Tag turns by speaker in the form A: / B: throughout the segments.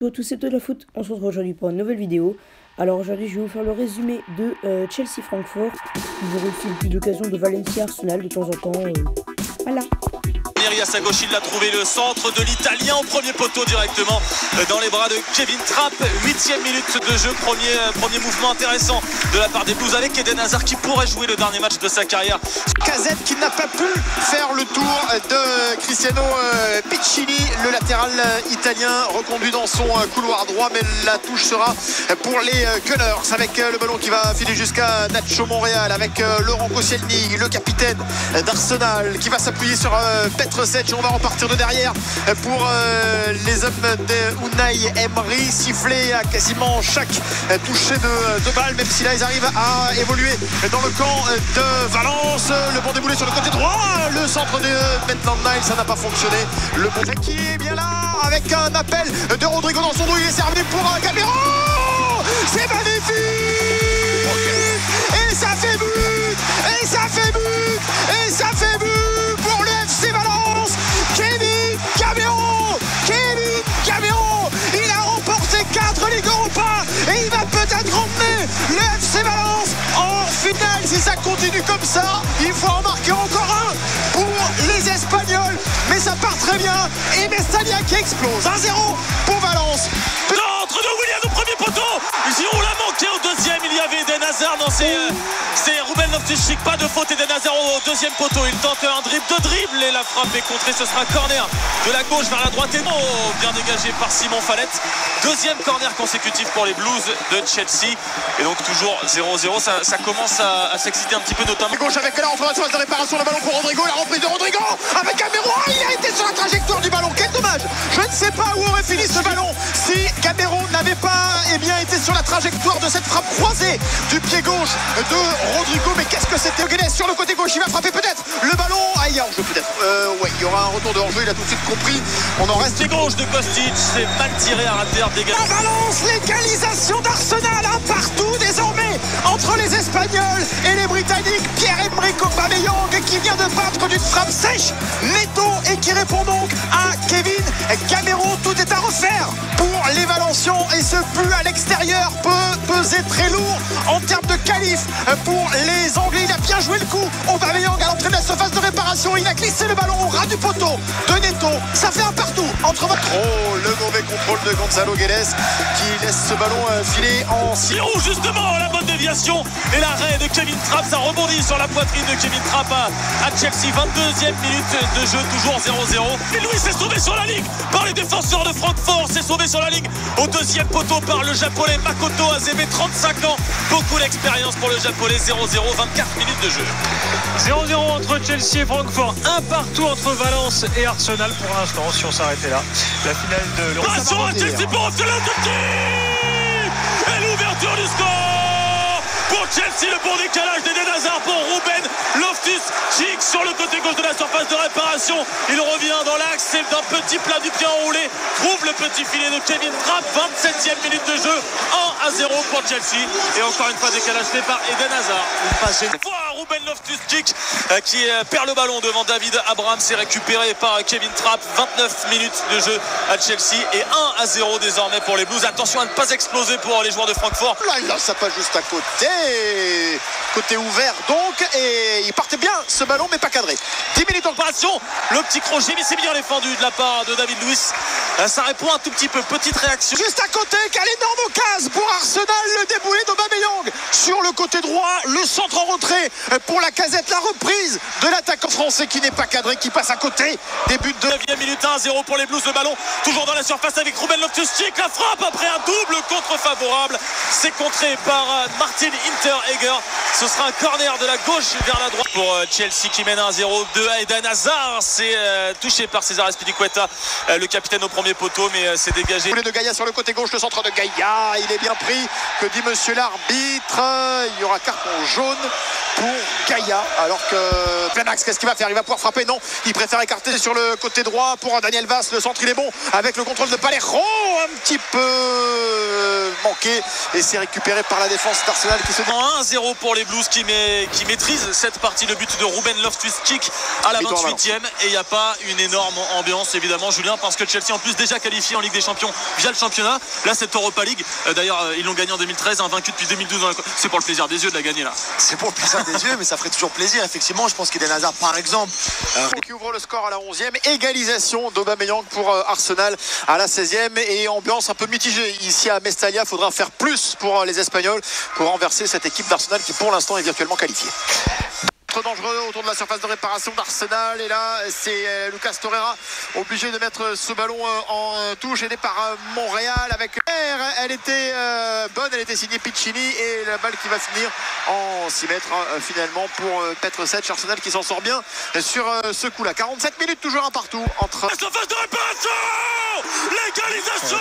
A: Bonjour à tous, c'est de la foot. On se retrouve aujourd'hui pour une nouvelle vidéo. Alors aujourd'hui, je vais vous faire le résumé de Chelsea-Francfort. Vous aurez aussi plus d'occasion de Valencia-Arsenal de temps en temps. Voilà.
B: À sa gauche, il l'a trouvé, le centre de l'Italien au premier poteau directement dans les bras de Kevin Trapp. 8e minute de jeu, premier mouvement intéressant de la part des Blues avec Eden Hazard qui pourrait jouer le dernier match de sa carrière.
C: Casette qui n'a pas pu faire le tour de Cristiano Piccini, le latéral italien reconduit dans son couloir droit, mais la touche sera pour les Gunners avec le ballon qui va filer jusqu'à Nacho Monreal avec Laurent Koscielny, le capitaine d'Arsenal, qui va s'appuyer sur Petr Cech. On va repartir de derrière pour les hommes de Unai Emery, sifflé à quasiment chaque toucher de balle, même si là ils arrivent à évoluer dans le camp de Valence. Le bon déboulé sur le côté droit, le centre de Maitland-Niles, ça n'a pas fonctionné. Le bon qui est bien là avec un appel de Rodrigo dans son dos, il est servi pour Gamero. C'est magnifique. Et ça fait but. Et ça fait but. Et ça fait but pour le FC Valence. Kevin Gamero, il a remporté 4 Ligues Europa et il va peut-être ramener le FC Valence en finale. Si ça continue comme ça, il faut en marquer encore un pour les Espagnols, mais ça part très bien. Et Mestalla qui explose 1-0 pour Valence.
B: L'entre de Willian au premier poteau, Giroud l'a manqué au deuxième, il y avait Eden Hazard, non c'est Ruben Loftus-Cheek, pas de faute. Eden Hazard au deuxième poteau, il tente un dribble et la frappe est contrée, ce sera un corner de la gauche vers la droite et non, bien dégagé par Simon Fallette. Deuxième corner consécutif pour les Blues de Chelsea et donc toujours 0-0, ça commence à s'exciter un petit peu, notamment
C: gauche avec là entre la surface de réparation, le ballon pour Rodrigo, la reprise de Rodrigo avec Gamero. Il a été sur la trajectoire du ballon, quel dommage. Je ne sais pas où aurait fini ce ballon si Gamero n'avait pas été sur la trajectoire de cette frappe croisée du pied gauche de Rodrigo. Mais qu'est-ce que c'était? Guedes sur le côté gauche, il va frapper peut-être le ballon. Ah, il y a hors-jeu peut-être. Ouais, il y aura un retour de hors-jeu, il a tout de suite compris. On en reste.
B: Les gauche de Kostic, c'est mal tiré à rater, dégagé.
C: La Valence, l'égalisation d'Arsenal, un partout désormais entre les Espagnols et les Britanniques. Pierre-Emerick Aubameyang qui vient de battre d'une frappe sèche netto et qui répond donc à Kevin Gamero. Tout est à refaire pour les Valencians et ce but à l'extérieur peut peser très lourd en termes de qualif pour les Anglais. Il a bien joué le coup. Aubameyang à l'entrée de la surface de réparation, il a glissé le ballon au ras du poteau de Neto. Ça fait un partout entre le mauvais contrôle de Gonzalo Guedes qui laisse ce ballon filer en
B: Giroud justement, la bonne déviation et l'arrêt de Kevin Trapp, ça rebondit sur la poitrine de Kevin Trapp à Chelsea. 22e minute de jeu, toujours 0-0. Et Louis s'est sauvé sur la ligne par les défenseurs de Francfort, s'est sauvé sur la ligne au deuxième poteau par le japonais Makoto Azebe, 35 ans, beaucoup d'expérience pour le japonais. 0-0, 24 minutes de jeu.
D: 0-0 entre Chelsea et Francfort, un partout entre Valence et Arsenal pour l'instant, si on s'arrêtait là. La finale de l'Europe.
B: Attention à Chelsea pour Arsenal et l'ouverture du score pour Chelsea, le bon décalage d'Eden Hazard pour Ruben Loftus-Cheek sur le côté gauche de la surface de réparation. Il revient dans l'axe, c'est d'un petit plat du pied enroulé, trouve le petit filet de Kevin Trapp. 27e minute de jeu, 1-0 pour Chelsea et encore une fois décalage fait par Eden Hazard. Une passe Ruben Loftus-Cheek qui perd le ballon devant David Abraham, c'est récupéré par Kevin Trapp. 29 minutes de jeu à Chelsea et 1-0 désormais pour les Blues. Attention à ne pas exploser pour les joueurs de Francfort.
C: Là, ça passe juste à côté ouvert donc, et il partait bien ce ballon mais pas cadré.
B: 10 minutes d'opération, le petit crochet, mais c'est bien défendu de la part de David Luiz. Ça répond un tout petit peu, petite réaction.
C: Juste à côté, quelle énorme occasion pour Arsenal, le déboulé d'Aubameyang sur le côté droit, le centre en retrait pour la Casette, la reprise de l'attaquant français qui n'est pas cadré, qui passe à côté. Début de
B: 9e minute, 1-0 pour les Blues, le ballon toujours dans la surface avec Ruben Loftus-Cheek, la frappe après un double contre favorable, c'est contré par Martin Hinteregger. Ce sera un corner de la gauche vers la droite pour Chelsea qui mène 1-0. à Eden Hazard, c'est touché par César Azpilicueta, le capitaine au premier poteau, mais c'est dégagé.
C: De Gaïa sur le côté gauche, le centre de Gaïa, il est bien pris, que dit monsieur l'arbitre. Il y aura carton jaune pour Gaïa, alors que plein axe, qu'est-ce qu'il va faire? Il va pouvoir frapper? Non, il préfère écarter sur le côté droit pour Daniel Vass. Le centre il est bon avec le contrôle de Palero, un petit peu manqué et c'est récupéré par la défense d'Arsenal qui se
B: 1-0 pour les Blues qui maîtrisent cette partie. Le but de Ruben Loftus-Cheek à la 28e, et il n'y a pas une énorme ambiance évidemment, Julien, parce que Chelsea en plus déjà qualifié en Ligue des Champions via le championnat. Là cette Europa League, d'ailleurs ils l'ont gagné en 2013, vaincu depuis 2012 c'est pour le plaisir des yeux de la gagner là.
E: C'est pour le plaisir des yeux, mais ça ferait toujours plaisir effectivement. Je pense qu'Eden Hazard par exemple
C: qui ouvre le score à la 11e, égalisation d'Aubameyang pour Arsenal à la 16e, et ambiance un peu mitigée ici à Mestalla. Faudra faire plus pour les Espagnols pour renverser cette équipe d'Arsenal qui pour l'instant est virtuellement qualifiée. Dangereux autour de la surface de réparation d'Arsenal, et là c'est Lucas Torreira obligé de mettre ce ballon en touche, aidé par Montréal avec elle était bonne, elle était signée Piccini, et la balle qui va finir en 6 mètres finalement pour Petr Cech. Arsenal qui s'en sort bien sur ce coup là. 47 minutes, toujours un partout entre
B: la surface de réparation, l'égalisation,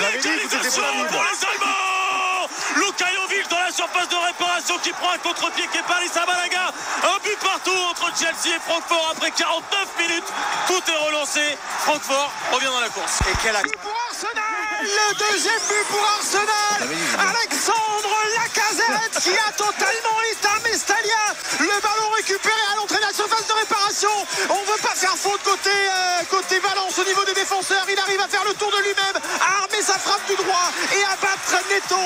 B: l'égalisation pour les Allemands. Luka Jovic dans la surface de réparation qui prend un contre-pied qui est Paris Sabalaga. Un but partout entre Chelsea et Francfort après 49 minutes. Tout est relancé. Francfort revient dans la course.
C: Et quel but pour Arsenal, le deuxième but pour Arsenal. Alexandre Lacazette qui a totalement éteint Mestalla. Le ballon récupéré à l'entrée de la surface de réparation. On ne veut pas faire faute côté Valence au niveau des défenseurs. Il arrive à faire le tour de lui-même, à armer sa frappe du droit et à battre Neto.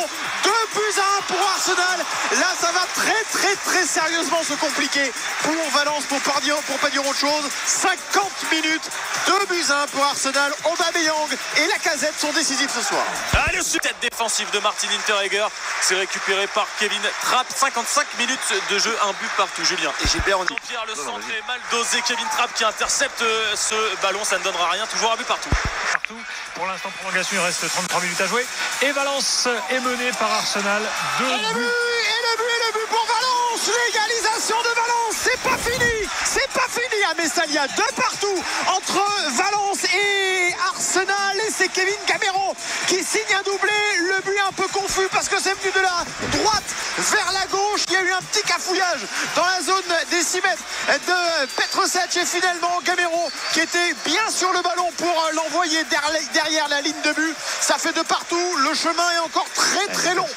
C: 2-1 pour Arsenal. Là ça va très sérieusement se compliquer pour Valence pour pas dire autre chose. 50 minutes, 2-1 pour Arsenal. Aubameyang et Lacazette sont décisifs ce soir.
B: Allez, tête défensive de Martin Hinteregger, c'est récupéré par Kevin Trapp. 55 minutes de jeu, un but partout, Julien.
E: Et Gilbert,
B: Jean-Pierre, le centre est mal dosé. Kevin Trapp qui intercepte ce ballon, ça ne donnera rien. Toujours un but partout.
D: Pour l'instant, prolongation, il reste 33 minutes à jouer. Et Valence est mené par Arsenal.
C: Et le but pour Valence. L'égalisation de Valence. C'est pas fini à Mestalla. 2 partout entre Valence et Arsenal. Et c'est Kevin Gamero qui signe un doublé. Le but est un peu confus parce que c'est venu de la droite vers la gauche. Il y a eu un petit cafouillage dans la zone des 6 mètres de Petr Cech, et finalement Gamero qui était bien sur le ballon pour l'envoyer derrière la ligne de but. Ça fait 2 partout. Le chemin est encore très long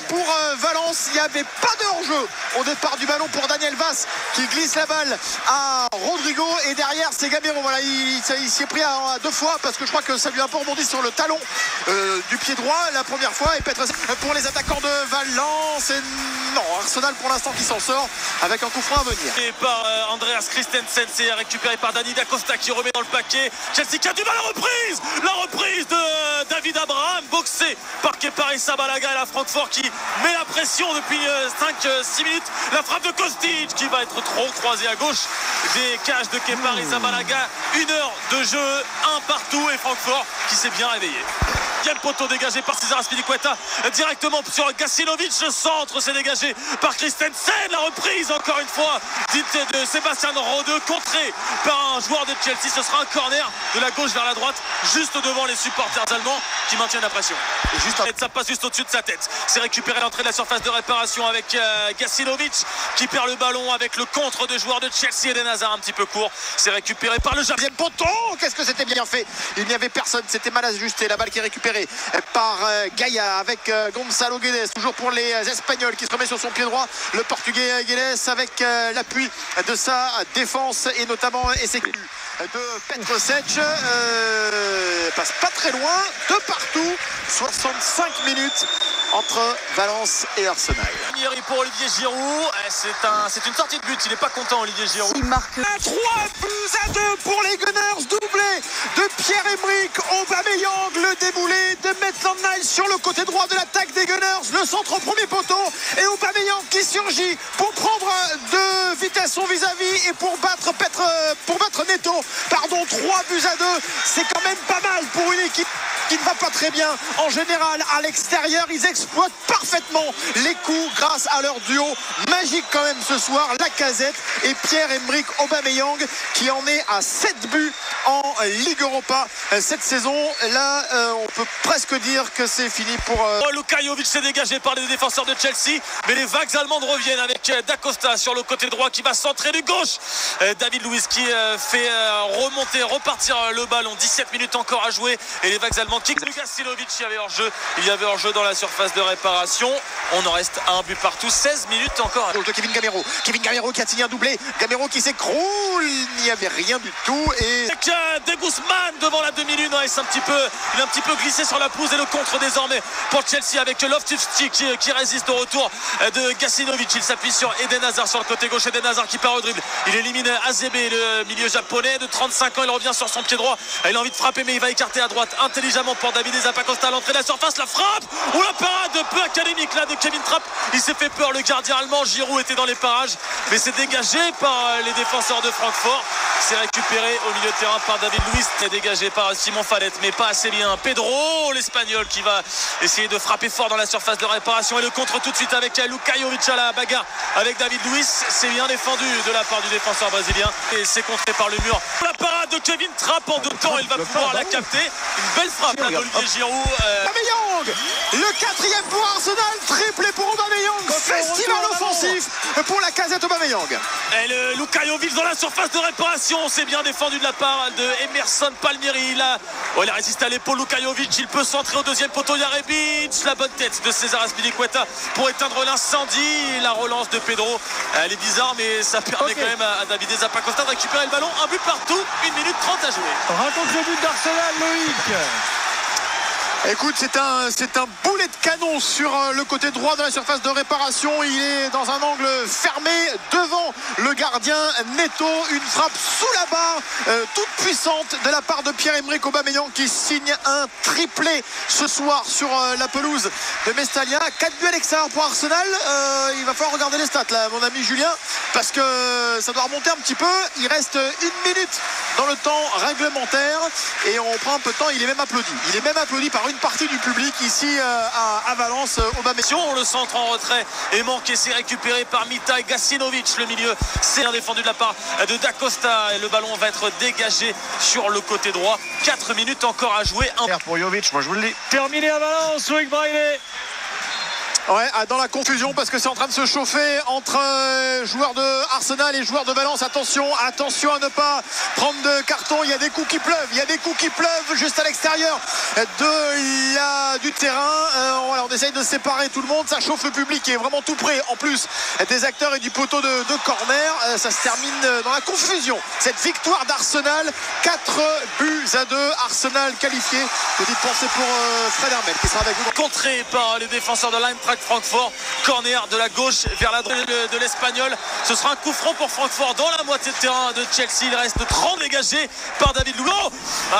C: pour Valence. Il n'y avait pas de hors-jeu au départ du ballon pour Daniel Vaz qui glisse la balle à Rodrigo, et derrière c'est Gamero. Voilà, il s'y est pris à 2 fois parce que je crois que ça lui a un peu rebondi sur le talon du pied droit la première fois. Et Petr Cech pour les attaquants de Valence. Et non, Arsenal pour l'instant qui s'en sort avec un coup franc à venir.
B: Et par Andreas Christensen, c'est récupéré par Dani Da Costa qui remet dans le paquet. Chelsea qui a du mal, la reprise de David Abraham, boxé par Kepa Sabalaga, et la Francfort qui met la pression depuis 5-6 minutes. La frappe de Kostic qui va être trop croisée à gauche des cages de Kepa Sabalaga. 1 heure de jeu, 1 partout, et Francfort qui s'est bien réveillé. Deuxième poteau dégagé par César Azpilicueta directement sur Gacinovic. Le centre s'est dégagé par Christensen. La reprise encore une fois de Sébastien Rode, contré par un joueur de Chelsea. Ce sera un corner de la gauche vers la droite, juste devant les supporters allemands qui maintiennent la pression. Et ça passe juste au-dessus de sa tête. C'est récupéré à l'entrée de la surface de réparation avec Gacinovic qui perd le ballon avec le contre de joueur de Chelsea, Eden Hazard un petit peu court. C'est récupéré par le
C: deuxième poteau. Qu'est-ce que c'était bien fait. Il n'y avait personne, c'était mal ajusté. La balle qui est récupérée par Gaïa avec Gonzalo Guedes, toujours pour les Espagnols, qui se remet sur son pied droit. Le Portugais Guedes avec l'appui de sa défense et notamment de Petr Cech. Passe pas très loin, 2 partout, 65 minutes entre Valence et Arsenal.
B: Pour Olivier Giroud, c'est une sortie de but, il n'est pas content Olivier Giroud.
C: Il marque 3-2 pour les Gunners, doublé de Pierre-Emerick Aubameyang, le déboulé de Maitland-Niles sur le côté droit de l'attaque des Gunners, le centre au premier poteau, et Aubameyang qui surgit pour prendre de vitesse son vis-à-vis et pour battre Neto. 3-2, c'est quand même pas mal pour une équipe qui ne va pas très bien en général à l'extérieur. Ils exploitent parfaitement les coups grâce à leur duo magique quand même ce soir, Lacazette et Pierre-Emerick Aubameyang, qui en est à 7 buts en Ligue Europa cette saison. Là on peut presque dire que c'est fini pour
B: Luka Jovic s'est dégagé par les défenseurs de Chelsea, mais les vagues allemandes reviennent avec Da Costa sur le côté droit qui va centrer du gauche. David Luiz qui fait repartir le ballon. 17 minutes encore à jouer et les vagues allemandes kick de Gacinovic, il y avait hors-jeu dans la surface de réparation. On en reste à un but partout, 16 minutes encore.
C: De Kevin Gamero qui a signé un doublé, Gamero qui s'écroule, il n'y avait rien du tout et
B: De Guzman devant la demi-lune, il a un petit peu glissé sur la pelouse et le contre désormais pour Chelsea avec Loftus-Cheek qui résiste au retour de Gacinovic. Il s'appuie sur Eden Hazard sur le côté gauche, Eden Hazard qui part au dribble, il élimine Azebe, le milieu japonais de 35 ans, il revient sur son pied droit, il a envie de frapper mais il va écarter à droite intelligemment pour Davide Zappacosta à l'entrée de la surface, la frappe ou la parade peu académique là de Kevin Trapp, il s'est fait peur le gardien allemand, Giroud était dans les parages mais c'est dégagé par les défenseurs de Francfort, c'est récupéré au milieu de terrain par David Luiz, c'est dégagé par Simon Fallet mais pas assez bien. Pedro l'espagnol qui va essayer de frapper fort dans la surface de réparation et le contre tout de suite avec Luka Jovic à la bagarre avec David Luiz, c'est bien défendu de la part du défenseur brésilien et c'est contré par le mur. La parade de Kevin Trapp en 2 temps, il va pouvoir la capter, une belle frappe là d'Olivier Giroud.
C: Aubameyang, le 4e pour Arsenal, triplé pour Aubameyang, festival offensif pour la casette Aubameyang.
B: Et le Luka Jovic dans la surface de réparation, c'est bien défendu de la part de Emerson Palmieri. Il a résisté à l'épaule Luka Jovic, il peut centrer au 2e poteau. Yarebic, la bonne tête de César Azpilicueta pour éteindre l'incendie. La relance de Pedro, elle est bizarre mais ça permet quand même à Davide Zappacosta de récupérer le ballon. Un but partout, 1 minute 30 à jouer.
D: Raconte le but d'Arsenal, Loïc.
C: Écoute, c'est un boulet de canon sur le côté droit de la surface de réparation. Il est dans un angle fermé devant le gardien Neto. Une frappe sous la barre, toute puissante de la part de Pierre-Emerick Aubameyang qui signe un triplé ce soir sur la pelouse de Mestalla. 4 buts à l'extérieur pour Arsenal. Il va falloir regarder les stats là, mon ami Julien, parce que ça doit remonter un petit peu. Il reste 1 minute dans le temps réglementaire et on prend un peu de temps. Il est même applaudi par une partie du public ici à Valence.
B: Aubameyang, le centre en retrait est manqué, c'est récupéré par Mitai Gacinovic, le milieu c'est bien défendu de la part de Dacosta et le ballon va être dégagé sur le côté droit. 4 minutes encore à jouer.
C: Pour Jovic, moi je vous le dis.
D: Terminé à Valence, Loïc Braillet.
C: Ouais, dans la confusion parce que c'est en train de se chauffer entre joueurs de Arsenal et joueurs de Valence. Attention à ne pas prendre de carton. Il y a des coups qui pleuvent juste à l'extérieur du terrain. Voilà, on essaye de séparer tout le monde. Ça chauffe le public qui est vraiment tout près. En plus des acteurs et du poteau de corner. Ça se termine dans la confusion. Cette victoire d'Arsenal, 4-2. Arsenal qualifié. Petite pensée pour Fred Hermel qui sera avec vous.
B: Contré par les défenseurs de l'Eintracht Francfort, corner de la gauche vers la droite de l'Espagnol. Ce sera un coup franc pour Francfort dans la moitié de terrain de Chelsea. Il reste 30 dégagés par David Luiz.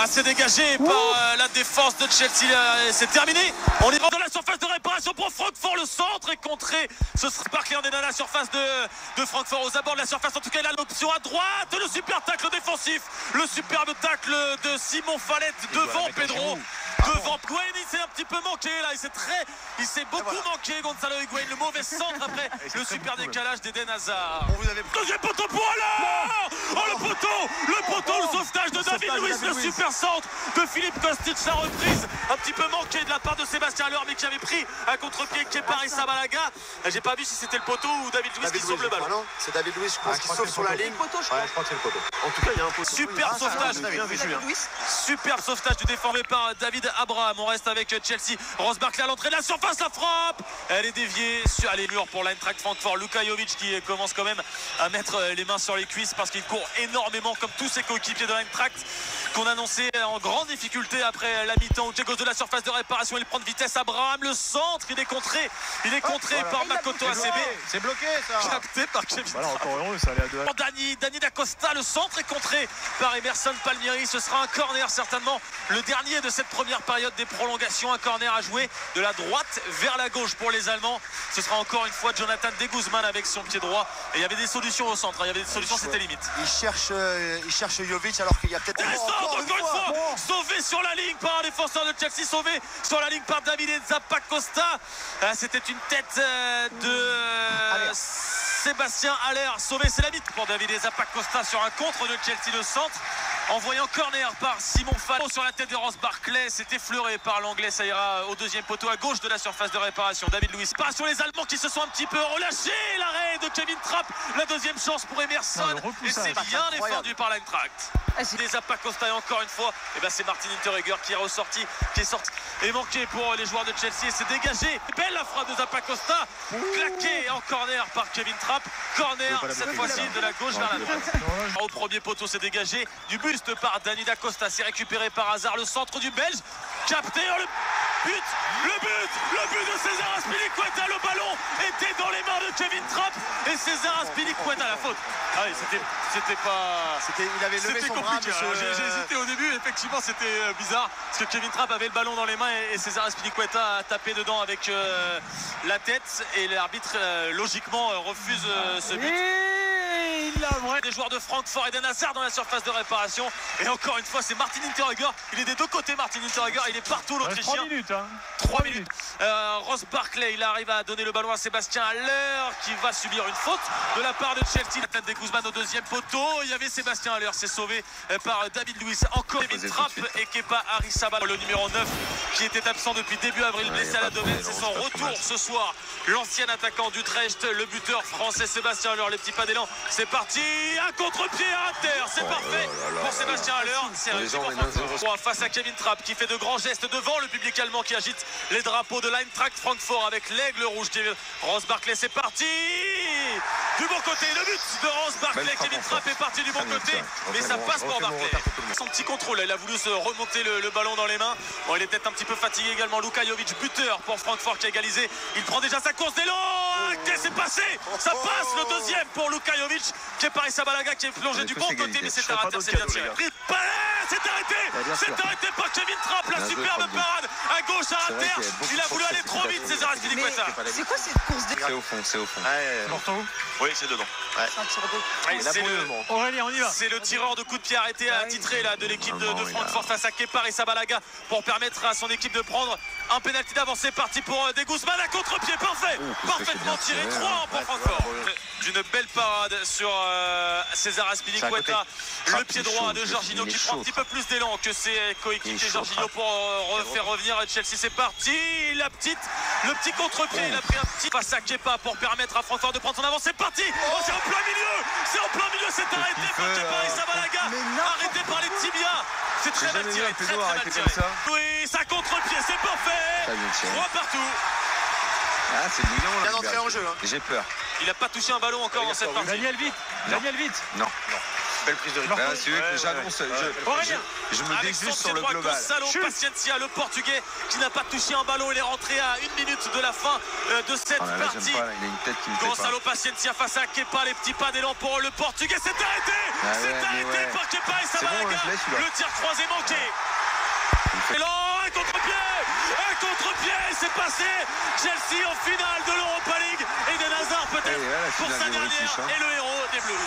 B: C'est dégagé par la défense de Chelsea. C'est terminé. On est dans la surface de réparation pour Francfort. Le centre est contré. Ce sera Barclay, on est dans la surface de Francfort, aux abords de la surface. En tout cas, il a l'option à droite. Le super tacle défensif. Le superbe tacle de Simon Fallet devant Pedro. Devant Higuaín, il s'est un petit peu manqué là, il s'est beaucoup manqué Gonzalo Higuaín, le mauvais centre après le super décalage d'Eden Hazard. Deuxième poteau pour Alain. Le sauvetage de David Luiz, le super centre de Philippe Kostic, la reprise un petit peu manquée de la part de Sébastien Haller mais qui avait pris un contre-pied Kepa Arrizabalaga. J'ai pas vu si c'était le poteau ou David Luiz qui sauve le ballon.
E: Non, c'est David Luiz, je pense qu'il sauve sur la ligne.
F: Je crois que c'est le poteau.
E: En tout cas, il y a un poteau.
B: Super sauvetage. Super sauvetage du défendu par David Abraham. On reste avec Chelsea. Ross Barkley à l'entrée de la surface, la frappe. Elle est déviée sur les murs pour l'Eintracht Francfort. Luka Jovic qui commence quand même à mettre les mains sur les cuisses parce qu'il court énormément comme tous ses coéquipiers de l'Eintracht qu'on annonçait en grande difficulté après la mi-temps. Au de la surface de réparation, il prend de vitesse. Abraham, le centre, il est contré par Makoto ACB.
C: C'est bloqué ça.
B: Capté par Kevin.
D: Voilà, encore heureux, ça allait à 2.
B: Dani Dacosta, le centre est contré par Emerson Palmieri. Ce sera un corner certainement, le dernier de cette première période des prolongations. Un corner à jouer de la droite vers la gauche pour les Allemands. Ce sera encore une fois Jonathan De Guzman avec son pied droit. Et il y avait des solutions au centre, il y avait des solutions, c'était limite.
E: Il cherche Jovic alors qu'il y a peut-être
B: encore une fois sauvé sur la ligne par un défenseur de Chelsea, sauvé sur la ligne par Davide Zappacosta. C'était une tête de Sébastien Haller, sauvé, c'est la vite pour Davide Zappacosta sur un contre de Chelsea, le centre envoyé en corner par Simon Fallon sur la tête de Ross Barclay. C'est effleuré par l'anglais, ça ira au deuxième poteau à gauche de la surface de réparation. David Luiz passe sur les Allemands qui se sont un petit peu relâchés. L'arrêt de Kevin Trapp, la deuxième chance pour Emerson. Et c'est bien défendu par l'Eintracht. Des Zappacosta et encore une fois, et ben c'est Martin Hinteregger qui est ressorti, qui est sorti et manqué pour les joueurs de Chelsea. C'est dégagé. Belle la frappe de Zappacosta, claqué en corner par Kevin Trapp. Corner cette fois-ci de la gauche vers la droite. Au premier poteau, c'est dégagé du buste par Dani Da Costa. C'est récupéré par hasard le centre du Belge. Capté le but de César Azpilicueta. Le ballon était dans les mains de Kevin Trapp et César Azpilicueta la faute. Ah oui, c'était pas.
C: Il avait levé son bras.
B: J'ai hésité au début, effectivement c'était bizarre parce que Kevin Trapp avait le ballon dans les mains et César Azpilicueta a tapé dedans avec la tête et l'arbitre logiquement refuse ce but. Des joueurs de Francfort, Eden Hazard dans la surface de réparation et encore une fois c'est Martin Hinteregger. Il est des deux côtés, Martin Hinteregger, il est partout l'Autrichien.
D: 3 minutes
B: 3 minutes. Ross Barclay, il arrive à donner le ballon à Sébastien Haller qui va subir une faute de la part de Chelsea. La tête des Guzman au deuxième poteau. Il y avait Sébastien Haller, c'est sauvé par David Luiz. Encore Kevin Trapp et Kepa Arrizabalaga, le numéro 9 qui était absent depuis début avril, blessé à l'abdomen. C'est son retour ce soir. L'ancien attaquant d'Utrecht, le buteur français Sébastien Haller, les petits pas d'élan. C'est parti, un contre-pied à terre, c'est parfait pour Sébastien Haller. C'est réussi pour Francfort face à Kevin Trapp qui fait de grands gestes devant le public allemand qui agite les drapeaux de l'Eintracht Francfort avec l'aigle rouge. Ross Barclay, c'est parti du bon côté, le but de Ross Barclay. Kevin Trapp est parti du bon côté, mais ça passe pour Barclay. Son petit contrôle, il a voulu se remonter le ballon dans les mains. Bon, il est peut-être un petit peu fatigué également. Luka Jovic, buteur pour Francfort qui a égalisé. Il prend déjà sa course d'élan. Qu'est-ce qui s'est passé? Ça passe, le deuxième pour Luka Jovic qui est par Arrizabalaga qui est plongé du bon côté, mais c'est un raté, c'est bien tiré. C'est arrêté par Kevin Trapp, la superbe parade à gauche à terre. Il a voulu aller trop vite, César Azpilicueta.
F: C'est quoi cette course des...
E: C'est au fond.
B: Oui, c'est dedans.
D: Aurélien, on y va.
B: C'est le tireur de coup de pied arrêté à titrer là, de l'équipe de Francfort face à Kepa Arrizabalaga pour permettre à son équipe de prendre un pénalty d'avance. C'est parti pour des Guzman à contre-pied, parfait. Parfaitement tiré, 3-1 pour Francfort. D'une belle parade sur César Azpilicueta, le pied droit de Jorginho qui prend un petit peu plus d'élan que ses coéquipiers. Jorginho pour faire revenir Chelsea. C'est parti, le petit contre-pied, il a pris un petit face à Kepa pour permettre à Francfort de prendre son avance. C'est parti, c'est en plein milieu, c'est arrêté par Kepa Arrizabalaga, arrêté par les tibias. C'est très mal tiré, très mal tiré. Oui, ça contre-pied, c'est parfait. 3 partout.
E: Ah, c'est bouillant là.
C: Bien d'entrée en jeu.
E: J'ai peur.
B: Il n'a pas touché un ballon encore dans cette partie.
D: Daniel Vite.
E: Non.
C: Belle prise de rythme.
E: C'est vrai que j'annonce. Je me déjuge sur le global.
B: Gonçalo Paciencia, le portugais qui n'a pas touché un ballon. Il est rentré à 1 minute de la fin de cette partie.
E: Il a une tête qui me fait
B: Gonçalo Paciencia face à Kepa, les petits pas d'élan pour le portugais. C'est arrêté. Par Kepa Arrizabalaga. Le tir croisé manqué. Et là, un contre-pied, c'est passé. Chelsea en finale de l'Europa League. Eden Hazard peut-être pour sa dernière et le héros des Blues.